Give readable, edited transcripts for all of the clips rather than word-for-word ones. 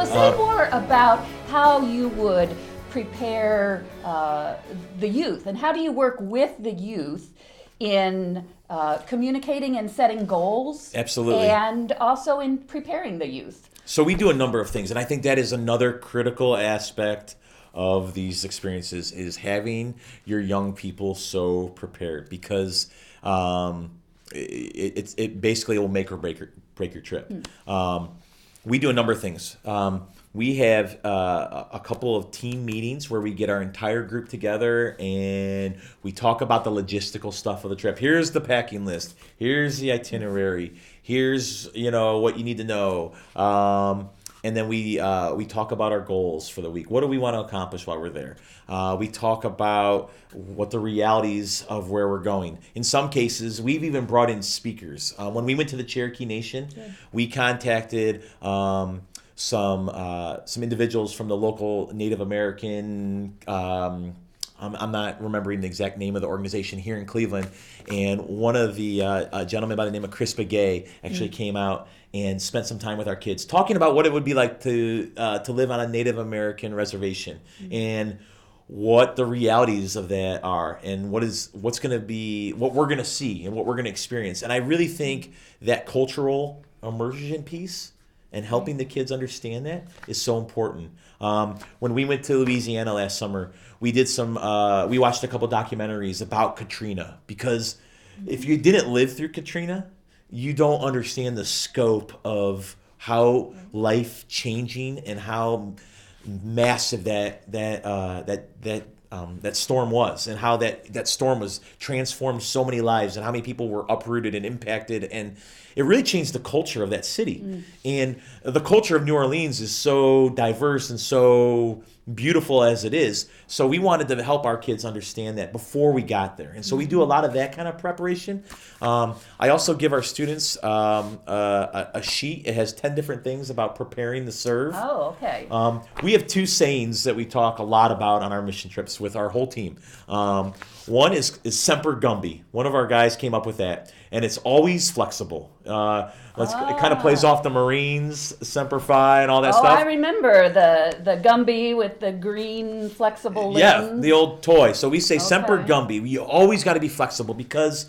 So say more about how you would prepare the youth, and how do you work with the youth in communicating and setting goals? Absolutely. And also in preparing the youth. So we do a number of things, and I think that is another critical aspect of these experiences, is having your young people so prepared, because it basically will make or break your trip. We do a number of things. We have a couple of team meetings where we get our entire group together and we talk about the logistical stuff of the trip. Here's the packing list. Here's the itinerary. Here's what you need to know. And then we talk about our goals for the week. What do we want to accomplish while we're there? We talk about what the realities of where we're going. In some cases, we've even brought in speakers. When we went to the Cherokee Nation, we contacted some individuals from the local Native American. I'm not remembering the exact name of the organization here in Cleveland, and one of the a gentleman by the name of Chris Begay actually came out and spent some time with our kids, talking about what it would be like to live on a Native American reservation, and what the realities of that are, and what's going to be, what we're going to see and what we're going to experience. And I really think that cultural immersion piece and helping the kids understand that is so important. When we went to Louisiana last summer, we watched a couple documentaries about Katrina, because if you didn't live through Katrina, you don't understand the scope of how life changing and how massive that storm was, and how that storm was transformed so many lives, and how many people were uprooted and impacted, and it really changed the culture of that city. And the culture of New Orleans is so diverse and so beautiful as it is. So we wanted to help our kids understand that before we got there. And so we do a lot of that kind of preparation. I also give our students a sheet. It has 10 different things about preparing to serve. Oh, okay. We have two sayings that we talk a lot about on our mission trips with our whole team. One is Semper Gumby. One of our guys came up with that, and it's always flexible. It kind of plays off the Marines, Semper Fi, and all that stuff. Oh, I remember the Gumby with the green flexible limbs. Yeah, the old toy. So we say Semper Gumby. You always got to be flexible, because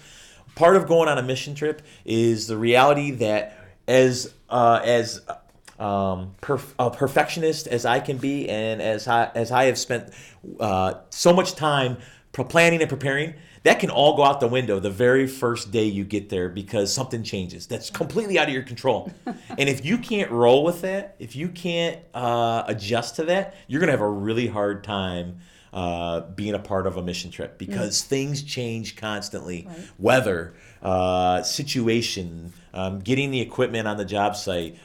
part of going on a mission trip is the reality that as a perfectionist as I can be, and as I have spent so much time planning and preparing, that can all go out the window the very first day you get there, because something changes that's completely out of your control. And if you can't roll with that, if you can't adjust to that, you're going to have a really hard time being a part of a mission trip, because things change constantly. Right. Weather, situation, getting the equipment on the job site,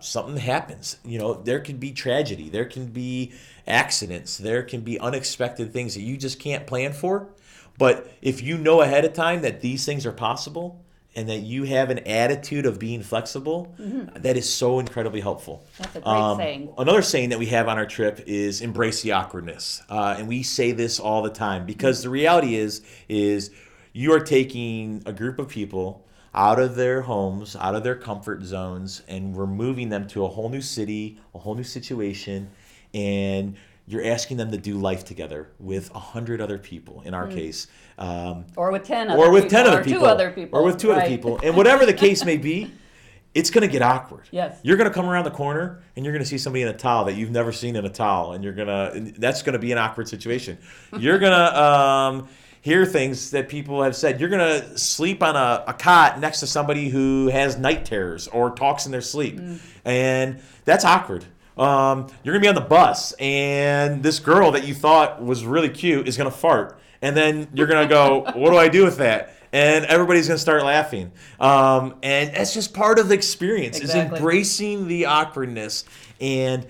something happens. There can be tragedy, there can be accidents, there can be unexpected things that you just can't plan for. But if you know ahead of time that these things are possible, and that you have an attitude of being flexible, that is so incredibly helpful. That's a great saying. Another saying that we have on our trip is embrace the awkwardness. And we say this all the time, because the reality is you are taking a group of people out of their homes, out of their comfort zones, and we're moving them to a whole new city, a whole new situation, and you're asking them to do life together with 100 other people, in our case. Or with 10 other or with people. 10 other Or people. 2 other people. Or with 2 other people. And whatever the case may be, it's going to get awkward. Yes. You're going to come around the corner and you're going to see somebody in a towel that you've never seen in a towel, and that's going to be an awkward situation. You're going to hear things that people have said. You're going to sleep on a cot next to somebody who has night terrors or talks in their sleep. And that's awkward. You're going to be on the bus, and this girl that you thought was really cute is going to fart. And then you're going to go, what do I do with that? And everybody's going to start laughing. And that's just part of the experience, is embracing the awkwardness. And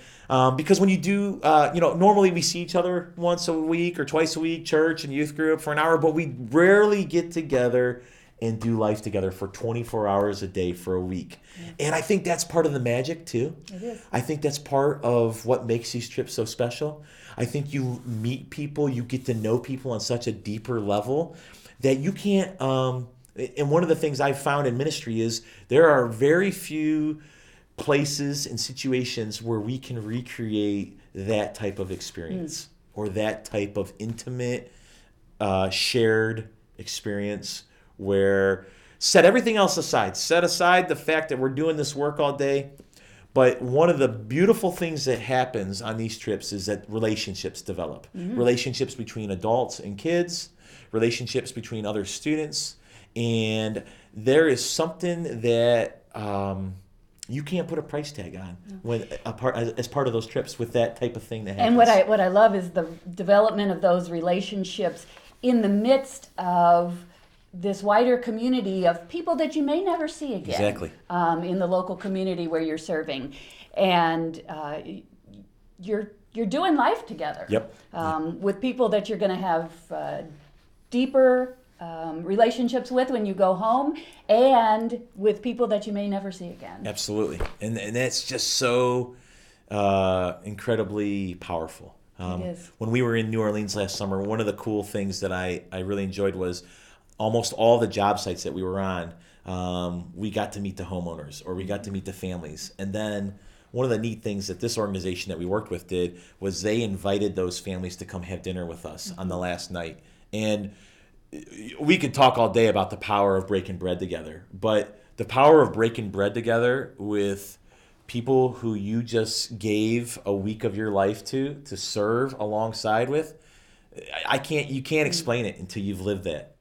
because when you do, normally we see each other once a week or twice a week, church and youth group, for an hour, but we rarely get together and do life together for 24 hours a day for a week. And I think that's part of the magic too. It is. I think that's part of what makes these trips so special. I think you meet people, you get to know people on such a deeper level that you can't, and one of the things I've found in ministry is there are very few places and situations where we can recreate that type of experience or that type of intimate, shared experience where set everything else aside. Set aside the fact that we're doing this work all day. But one of the beautiful things that happens on these trips is that relationships develop. Relationships between adults and kids, relationships between other students. And there is something that you can't put a price tag on when as part of those trips with that type of thing that happens. And what I love is the development of those relationships in the midst of this wider community of people that you may never see again. Exactly. In the local community where you're serving, and you're doing life together. Yep. With people that you're going to have deeper relationships with when you go home, and with people that you may never see again. Absolutely, and that's just so incredibly powerful. It is. When we were in New Orleans last summer, one of the cool things that I really enjoyed was almost all the job sites that we were on, we got to meet the homeowners or we got to meet the families. And then one of the neat things that this organization that we worked with did was they invited those families to come have dinner with us on the last night. And we could talk all day about the power of breaking bread together, but the power of breaking bread together with people who you just gave a week of your life to serve alongside with, you can't explain it until you've lived that.